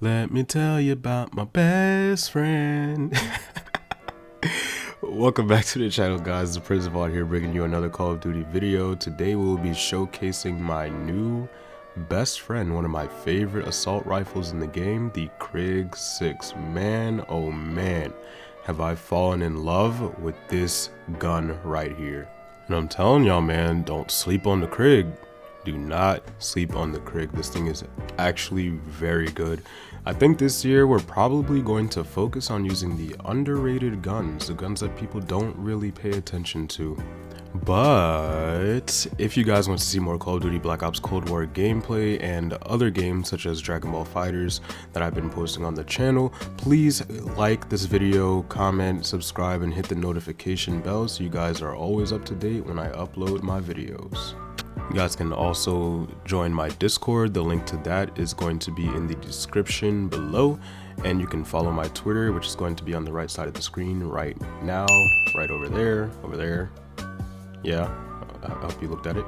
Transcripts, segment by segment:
Let me tell you about my best friend. Welcome back to the channel, guys. ThePrinceVon here, bringing you another Call of Duty video. Today we'll be showcasing my new best friend, one of my favorite assault rifles in the game, the KRIG 6. Man, oh man, have I fallen in love with this gun right here. And I'm telling y'all, man, don't sleep on the KRIG. Do not sleep on the KRIG. This thing is actually very good. I think this year we're probably going to focus on using the underrated guns, the guns that people don't really pay attention to. But if you guys want to see more Call of Duty Black Ops Cold War gameplay and other games such as Dragon Ball FighterZ that I've been posting on the channel, please like this video, comment, subscribe, and hit the notification bell so you guys are always up to date when I upload my videos. You guys can also join my Discord. The link to that is going to be in the description below, and you can follow my Twitter, which is going to be on the right side of the screen right now, right over there. Yeah, I hope you looked at it.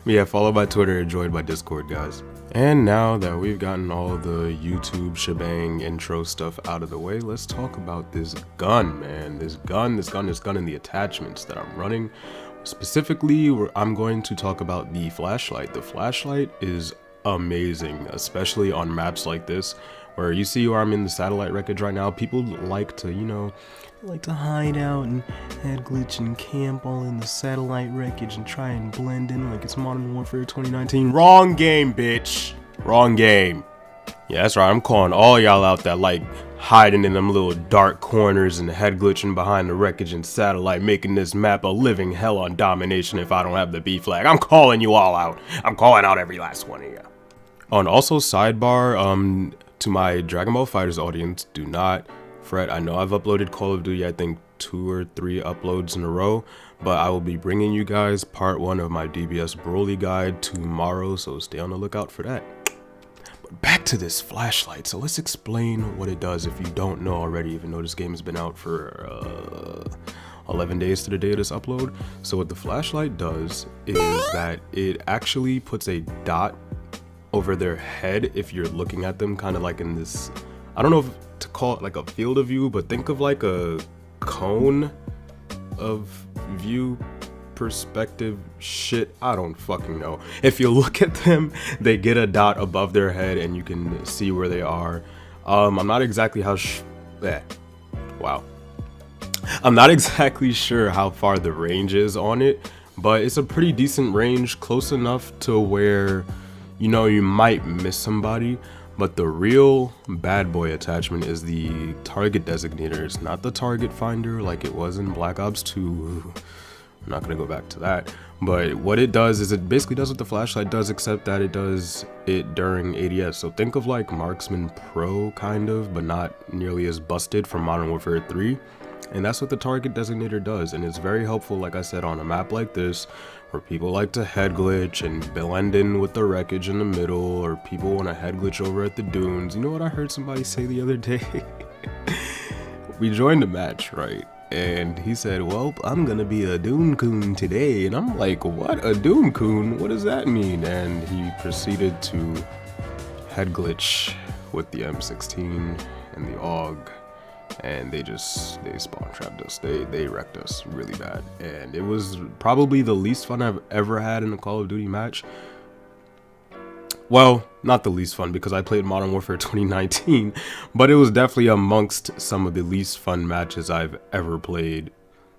But yeah, follow my Twitter and join my Discord, guys. And now that we've gotten all the YouTube shebang intro stuff out of the way, let's talk about this gun, man. This gun and the attachments that I'm running. Specifically, I'm going to talk about the flashlight. The flashlight is amazing, especially on maps like this, where you see where I'm in the satellite wreckage right now. People like to, hide out and head glitch and camp all in the satellite wreckage and try and blend in like it's Modern Warfare 2019. Wrong game, bitch. Wrong game. Yeah, that's right. I'm calling all y'all out that like hiding in them little dark corners and head glitching behind the wreckage and satellite, making this map a living hell on domination if I don't have the B flag. I'm calling you all out. I'm calling out every last one of you. Oh, and also sidebar, to my Dragon Ball FighterZ audience, do not fret. I know I've uploaded Call of Duty, I think 2 or 3 uploads in a row, but I will be bringing you guys part 1 of my DBS Broly guide tomorrow, so stay on the lookout for that. Back to this flashlight. So let's explain what it does if you don't know already, even though this game has been out for 11 days to the day of this upload. So what the flashlight does is that it actually puts a dot over their head if you're looking at them, kind of like in this, I don't know if to call it like a field of view, but think of like a cone of view perspective shit. I don't fucking know. If you look at them, they get a dot above their head and you can see where they are. I'm not exactly I'm not exactly sure how far the range is on it, but it's a pretty decent range, close enough to where you might miss somebody. But the real bad boy attachment is the target designator. It's not the target finder like it was in Black Ops 2. I'm not gonna go back to that, but what it does is it basically does what the flashlight does, except that it does it during ADS. So think of like Marksman Pro kind of, but not nearly as busted from Modern Warfare 3. And that's what the target designator does, and it's very helpful, like I said, on a map like this where people like to head glitch and blend in with the wreckage in the middle, or people want to head glitch over at the dunes. You know what I heard somebody say the other day? We joined a match, right? And he said, well, I'm gonna be a Dune Coon today. And I'm like, what? A Dune Coon? What does that mean? And he proceeded to head glitch with the M16 and the AUG. And they spawn trapped us. They wrecked us really bad. And it was probably the least fun I've ever had in a Call of Duty match. Well, not the least fun, because I played Modern Warfare 2019, but it was definitely amongst some of the least fun matches I've ever played.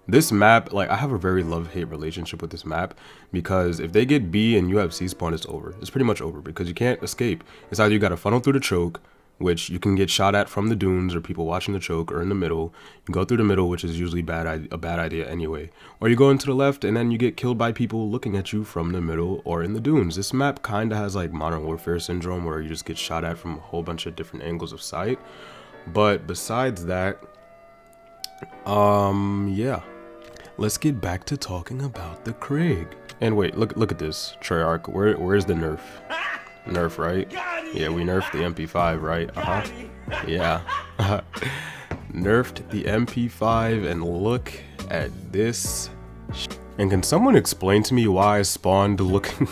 This map, like, I have a very love-hate relationship with this map, because if they get B and you have C spawn, it's over. It's pretty much over, because you can't escape. It's either you gotta funnel through the choke, which you can get shot at from the dunes or people watching the choke, or in the middle. You go through the middle, which is usually a bad idea anyway. Or you go into the left and then you get killed by people looking at you from the middle or in the dunes. This map kind of has like Modern Warfare syndrome, where you just get shot at from a whole bunch of different angles of sight. But besides that, yeah. Let's get back to talking about the KRIG. And wait, look at this Treyarch. Where's the nerf? Nerf, right? Yeah, we nerfed the MP5, right? Yeah. Nerfed the MP5, and look at this. And can someone explain to me why I spawned looking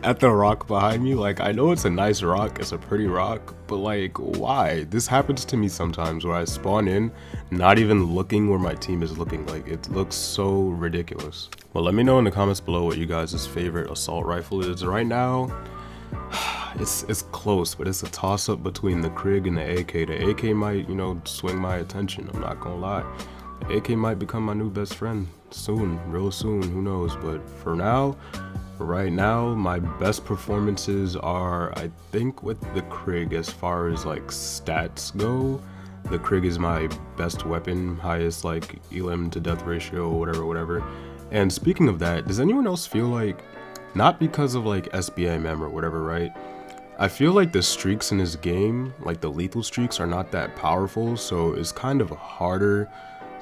at the rock behind me. Like, I know it's a nice rock, it's a pretty rock, but like, why? This happens to me sometimes where I spawn in, not even looking where my team is looking. Like, it looks so ridiculous. Well, let me know in the comments below what you guys' favorite assault rifle is. Right now, it's close, but it's a toss-up between the KRIG and the AK. The AK might, you know, swing my attention, I'm not gonna lie. The AK might become my new best friend soon, real soon, who knows. But for now, right now, my best performances are, I think, with the KRIG. As far as like stats go, the KRIG is my best weapon, highest like elim to death ratio, whatever. And speaking of that, does anyone else feel like, not because of like SBMM or whatever, right? I feel like the streaks in this game, like the lethal streaks, are not that powerful, so it's kind of harder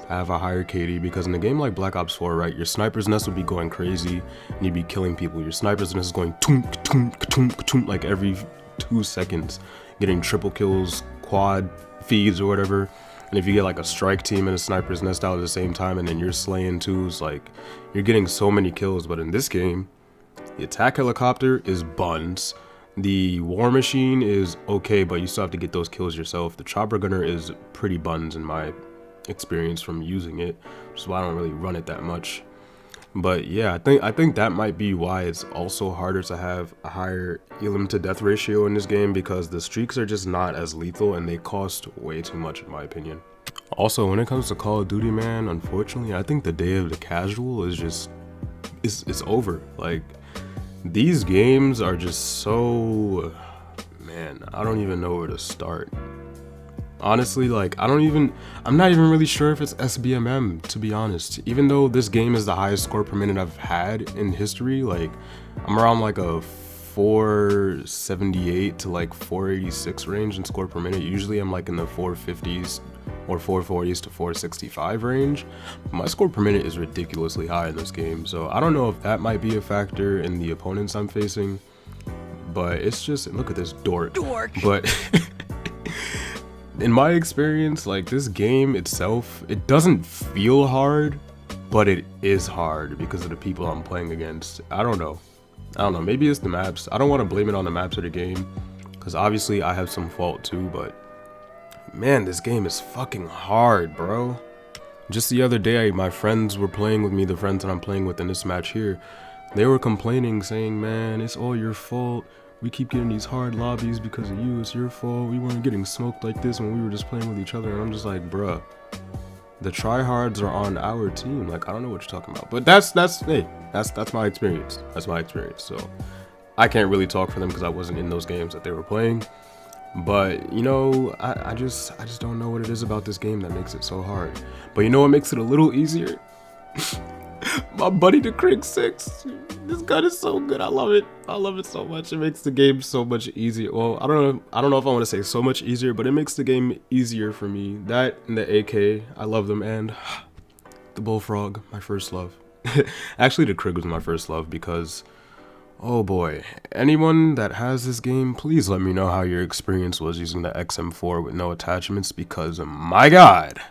to have a higher KD, because in a game like Black Ops 4, right, your sniper's nest would be going crazy and you'd be killing people. Your sniper's nest is going toonk, toonk, toonk, toonk, like every 2 seconds, getting triple kills, quad feeds or whatever. And if you get like a strike team and a sniper's nest out at the same time and then you're slaying twos, like, you're getting so many kills. But in this game, the attack helicopter is buns. The war machine is okay, but you still have to get those kills yourself. The chopper gunner is pretty buns in my experience from using it, which is why I don't really run it that much. But yeah, I think that might be why it's also harder to have a higher elim to death ratio in this game, because the streaks are just not as lethal and they cost way too much in my opinion. Also, when it comes to Call of Duty, man, unfortunately, I think the day of the casual is just, it's over. Like, these games are just so, man, I don't even know where to start. Honestly, like, I'm not even really sure if it's SBMM, to be honest. Even though this game is the highest score per minute I've had in history, like, I'm around like a 478 to like 486 range in score per minute. Usually I'm like in the 450s or 440s to 465 range. My score per minute is ridiculously high in this game, so I don't know if that might be a factor in the opponents I'm facing, but it's just, look at this dork. But in my experience, like, this game itself, it doesn't feel hard, but it is hard because of the people I'm playing against. I don't know, maybe it's the maps. I don't want to blame it on the maps of the game, because obviously I have some fault too, but man, this game is fucking hard, bro. Just the other day, my friends were playing with me, the friends that I'm playing with in this match here, they were complaining, saying, man, it's all your fault. We keep getting these hard lobbies because of you. It's your fault. We weren't getting smoked like this when we were just playing with each other. And I'm just like, bruh, the tryhards are on our team. Like, I don't know what you're talking about. But that's my experience. That's my experience. So I can't really talk for them because I wasn't in those games that they were playing. But, you know, I just don't know what it is about this game that makes it so hard. But you know what makes it a little easier? My buddy, the KRIG 6. This gun is so good. I love it. I love it so much. It makes the game so much easier. Well, I don't know if I want to say so much easier, but it makes the game easier for me. That and the AK, I love them, and the Bullfrog, my first love. Actually, the KRIG was my first love because, oh boy, anyone that has this game, please let me know how your experience was using the XM4 with no attachments, because my god,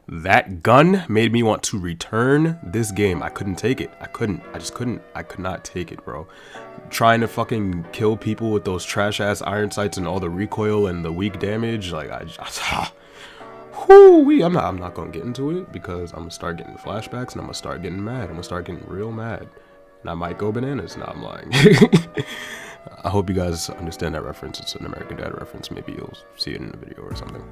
that gun made me want to return this game. I couldn't take it. I could not take it, bro. Trying to fucking kill people with those trash ass iron sights and all the recoil and the weak damage, like, I'm not gonna get into it, because I'm gonna start getting flashbacks and I'm gonna start getting mad. I'm gonna start getting real mad. And I might go bananas. No, I'm lying. I hope you guys understand that reference. It's an American Dad reference. Maybe you'll see it in the video or something.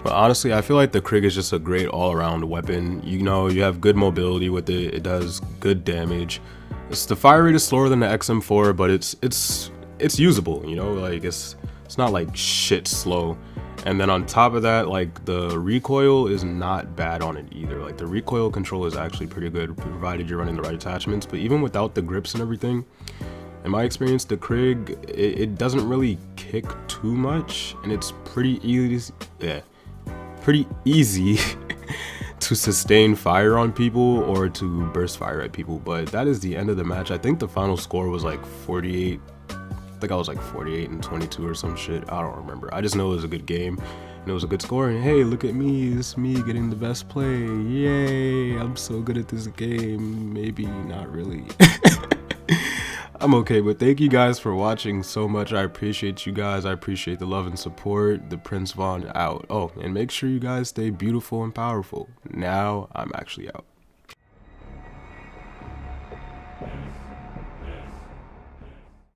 But honestly, I feel like the KRIG is just a great all-around weapon. You know, you have good mobility with it. It does good damage. The fire rate is slower than the XM4, but it's usable. You know, like, it's not like shit slow. And then on top of that, like, the recoil is not bad on it either. Like, the recoil control is actually pretty good, provided you're running the right attachments. But even without the grips and everything, in my experience, the KRIG, it doesn't really kick too much, and it's pretty easy to sustain fire on people or to burst fire at people. But that is the end of the match. I think the final score was like 48. I think I was like 48 and 22 or some shit. I don't remember. I just know it was a good game and it was a good score. And hey, look at me. It's me getting the best play. Yay. I'm so good at this game. Maybe not really. I'm okay, but thank you guys for watching so much. I appreciate you guys. I appreciate the love and support. The Prince Von out. Oh, and make sure you guys stay beautiful and powerful. Now I'm actually out.